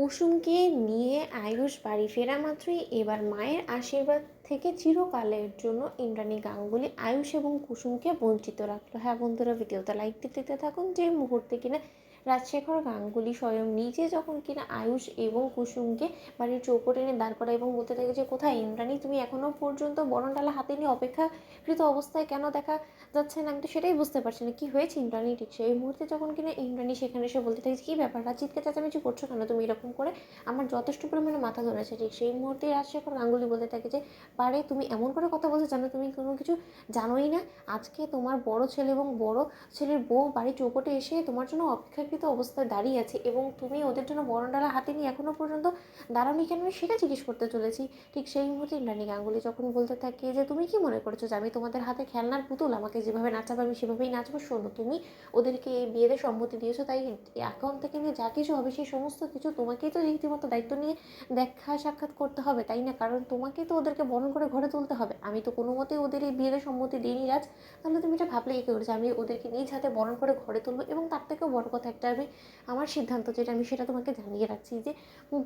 কুসুমকে নিয়ে আয়ুষ বাড়ি ফেরা মাত্রই এবার মায়ের আশীর্বাদ থেকে চিরকালের জন্য ইন্দ্রাণী গাঙ্গুলি আয়ুষ এবং কুসুমকে বঞ্চিত রাখলো। হ্যাঁ বন্ধুরা, ভিডিওতে লাইক দিতে থাকুন। যে মুহূর্তে কিনা রাজশেখর গাঙ্গুলি স্বয়ং নিজে যখন কিনা আয়ুষ এবং কুসুমকে বাড়ির চৌকো টেনে দাঁড় করা এবং বলতে থাকে যে কোথায় ইন্দ্রাণী, তুমি এখনও পর্যন্ত বরণডালা হাতে নিয়ে অপেক্ষাকৃত অবস্থায় কেন দেখা যাচ্ছে না? আমি তো সেটাই বুঝতে পারছি না কি হয়েছে ইন্দ্রাণী। ঠিক সেই মুহূর্তে যখন কিনা ইন্দ্রাণী সেখানে এসে বলতে থাকে কী ব্যাপার, চিৎকার চেঁচামেচি করছো কেন তুমি এরকম করে, আমার যথেষ্ট পরিমাণে মাথা ধরেছে। ঠিক সেই মুহূর্তে রাজশেখর গাঙ্গুলি বলতে থাকে যে পারে তুমি এমন করে কথা বলতে জানো, তুমি কোনো কিছু জানোই না। আজকে তোমার বড় ছেলে এবং বড় ছেলের বউ বাড়ির চৌকটে এসে তোমার জন্য অপেক্ষাকৃত অবস্থায় দাঁড়িয়ে আছে এবং তুমি ওদের জন্য বরণডালা হাতে নিয়ে এখনও পর্যন্ত দাঁড়ানি কেন, আমি সেটা জিজ্ঞেস করতে চলেছি। ঠিক সেই মুহূর্তে ইন্দ্রাণী গাঙ্গুলি যখন বলতে থাকে যে তুমি কি মনে করছো যে আমি তোমাদের হাতে খেলনার পুতুল, আমাকে যেভাবে নাচাবে আমি সেভাবেই নাচবো? শোনো, তুমি ওদেরকে এই বিয়েতে সম্মতি দিয়েছো, তাই এখন থেকে নিয়ে যা কিছু হবে সেই সমস্ত কিছু তোমাকেই তো রীতিমতো দায়িত্ব নিয়ে দেখা সাক্ষাৎ করতে হবে, তাই না? কারণ তোমাকেই তো ওদেরকে বরণ করে ঘরে তুলতে হবে। আমি তো কোনো মতেই ওদের এই বিয়েতে সম্মতি দিইনি রাজ। তাহলে তুমি এটা ভাবলে কী করেছো? আমি ওদেরকে নিজ হাতে বরণ করে ঘরে তুলবো এবং তার থেকেও বড় কথা একটা, আমি আমার সিদ্ধান্ত যেটা আমি সেটা তোমাকে জানিয়ে রাখছি যে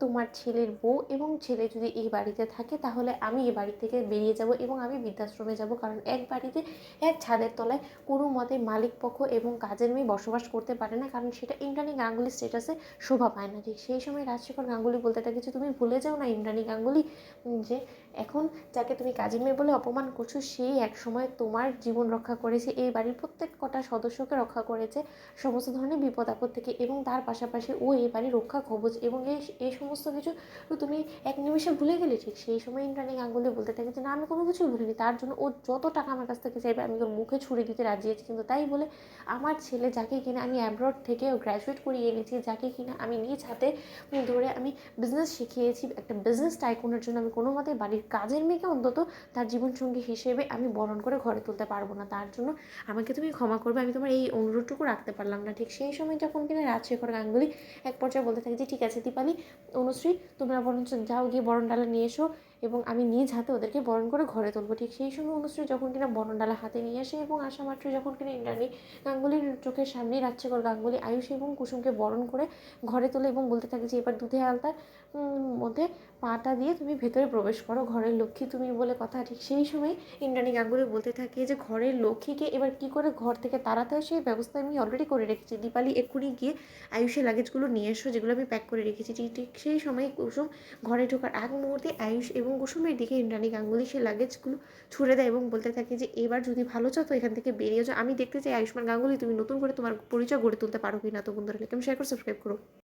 তোমার ছেলের বউ এবং ছেলে যদি এই বাড়িতে থাকে তাহলে আমি এই বাড়ি থেকে বেরিয়ে যাব এবং আমি বৃদ্ধাশ্রমে যাব। কারণ এক বাড়িতে এক ছাদের তলায় কোনো মতে মালিক পক্ষ এবং কাজের মেয়ে বসবাস করতে পারে না, কারণ সেটা ইন্দ্রাণী গাঙ্গুলি স্ট্যাটাসে শোভা পায় না। ঠিক সেই সময় রাজশেখর গাঙ্গুলি বলতে থাকে যে তুমি ভুলে যাও না ইন্দ্রাণী গাঙ্গুলি, যে এখন যাকে তুমি কাজের মেয়ে বলে অপমান করছো সেই এক সময় তোমার জীবন রক্ষা করেছে, এই বাড়ির প্রত্যেক কটা সদস্যকে রক্ষা করেছে সমস্ত ধরনের বিপদ আপদ থেকে, এবং তার পাশাপাশি ও এই বাড়ির রক্ষা কবচ, এবং এই সমস্ত কিছু তুমি এক নিমেষে ভুলে গেলে। ঠিক সেই সময় ইন্দ্রাণী গাঙ্গুলি বলতে থাকে যে না, আমি কোনো কিছুই ভুলিনি, তার জন্য ও যত টাকা আমার কাছ থেকে চাইবে আমি ওর মুখে ছুড়ে দিতে রাজি আছি। কিন্তু তাই বলে আমার ছেলে, যাকে কিনা আমি অ্যাব্রড থেকে গ্র্যাজুয়েট করিয়ে এনেছি, যাকে কিনা আমি নিজ হাতে ধরে আমি বিজনেস শিখিয়েছি, একটা বিজনেস টাইকুনের জন্য আমি কোনো মতে বাড়ির কাজের মেয়েকে অন্তত তার জীবনসঙ্গী হিসেবে আমি বরণ করে ঘরে তুলতে পারবো না। তার জন্য আমাকে তুমি ক্ষমা করবে, আমি তোমার এই অনুরোধটুকু রাখতে পারলাম না। ঠিক সেই সময় যখন কিনা রাজশেখর গাঙ্গুলি এক পর্যায়ে বলতে থাকে যে ঠিক আছে দীপালি, অনুশ্রী, তোমরা বরঞ্চ যাও গিয়ে বরণডালা নিয়ে এসো এবং আমি নিজ হাতে ওদেরকে বরণ করে ঘরে তুলবো। ঠিক সেই সময় অনুশ্রী যখন কিনা বরণডালা হাতে নিয়ে আসে এবং আসা মাত্র যখন কিনা ইন্দ্রাণী গাঙ্গুলির চোখের সামনেই রাজশেখর গাঙ্গুলি আয়ুষ এবং কুসুমকে বরণ করে ঘরে তোলে এবং বলতে থাকে যে এবার দুধে আলতার মধ্যে পাটা দিয়ে তুমি ভেতরে প্রবেশ করো, ঘরের লক্ষ্মী তুমি বলে কথা। ঠিক সেই সময় ইন্দ্রাণী গাঙ্গুলি বলতে থাকে যে ঘরের লক্ষ্মীকে এবার কি করে ঘর থেকে তাড়াতে হয় সেই ব্যবস্থা আমি অলরেডি করে রেখেছি। দীপালি এক্ষুনি গিয়ে আয়ুষের লাগেজগুলো নিয়ে এসো যেগুলো আমি প্যাক করে রেখেছি। ঠিক সেই সময় কুসুম ঘরে ঢোকার আগ মুহূর্তে আয়ুষ এবং কুসুমের দিকে ইন্দ্রাণী গাঙ্গুলি সেই লাগেজগুলো ছুড়ে দেয় এবং বলতে থাকে যে এবার যদি ভালো চাও তো এখান থেকে বেরিয়ে যাও। আমি দেখতে চাই আয়ুষ্মান গাঙ্গুলি তুমি নতুন করে তোমার পরিচয় গড়ে তুলতে পারো কি না। তো বন্ধুরা, লাইক শেয়ার করে সাবস্ক্রাইব করো।